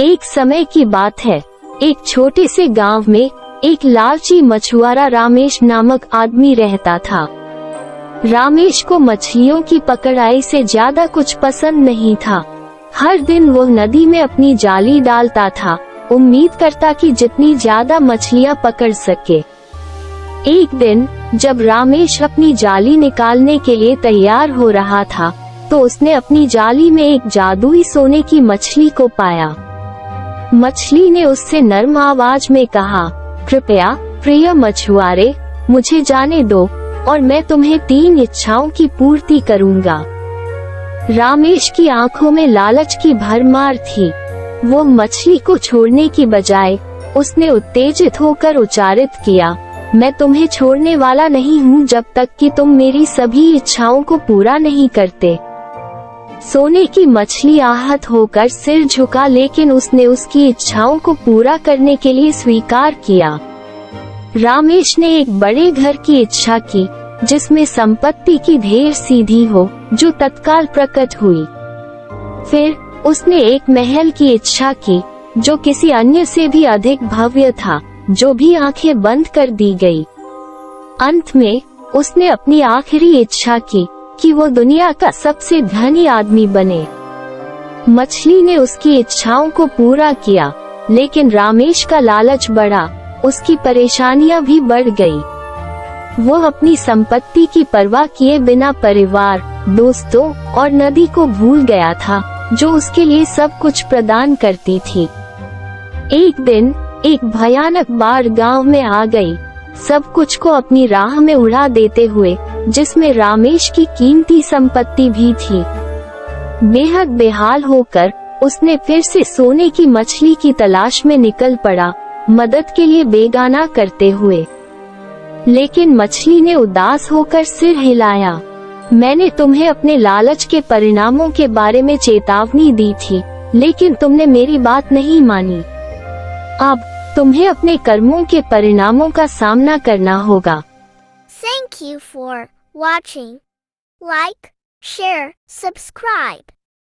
एक समय की बात है, एक छोटे से गांव में एक लालची मछुआरा रामेश नामक आदमी रहता था। रामेश को मछलियों की पकड़ाई से ज्यादा कुछ पसंद नहीं था। हर दिन वो नदी में अपनी जाली डालता था, उम्मीद करता कि जितनी ज्यादा मछलियां पकड़ सके। एक दिन जब रामेश अपनी जाली निकालने के लिए तैयार हो रहा था, तो उसने अपनी जाली में एक जादुई सोने की मछली को पाया। मछली ने उससे नर्म आवाज में कहा, कृपया प्रिय मछुआरे, मुझे जाने दो और मैं तुम्हें 3 इच्छाओं की पूर्ति करूंगा। रामेश की आंखों में लालच की भरमार थी। वो मछली को छोड़ने की बजाय उसने उत्तेजित होकर उच्चारित किया, मैं तुम्हें छोड़ने वाला नहीं हूँ जब तक कि तुम मेरी सभी इच्छाओं को पूरा नहीं करते। सोने की मछली आहत होकर सिर झुका, लेकिन उसने उसकी इच्छाओं को पूरा करने के लिए स्वीकार किया। रामेश ने एक बड़े घर की इच्छा की, जिसमें संपत्ति की ढेर सीधी हो, जो तत्काल प्रकट हुई। फिर उसने एक महल की इच्छा की, जो किसी अन्य से भी अधिक भव्य था, जो भी आंखें बंद कर दी गई। अंत में उसने अपनी आखिरी इच्छा की कि वो दुनिया का सबसे धनी आदमी बने। मछली ने उसकी इच्छाओं को पूरा किया, लेकिन रामेश का लालच बढ़ा, उसकी परेशानियां भी बढ़ गई। वो अपनी संपत्ति की परवाह किए बिना परिवार, दोस्तों और नदी को भूल गया था, जो उसके लिए सब कुछ प्रदान करती थी। एक दिन एक भयानक बाढ़ गांव में आ गई, सब कुछ को अपनी राह में उड़ा देते हुए, जिसमें रामेश की कीमती संपत्ति भी थी। बेहद बेहाल होकर उसने फिर से सोने की मछली की तलाश में निकल पड़ा, मदद के लिए बेगाना करते हुए। लेकिन मछली ने उदास होकर सिर हिलाया, मैंने तुम्हें अपने लालच के परिणामों के बारे में चेतावनी दी थी, लेकिन तुमने मेरी बात नहीं मानी। अब तुम्हें अपने कर्मों के परिणामों का सामना करना होगा। Thank you for watching. Like, share, subscribe.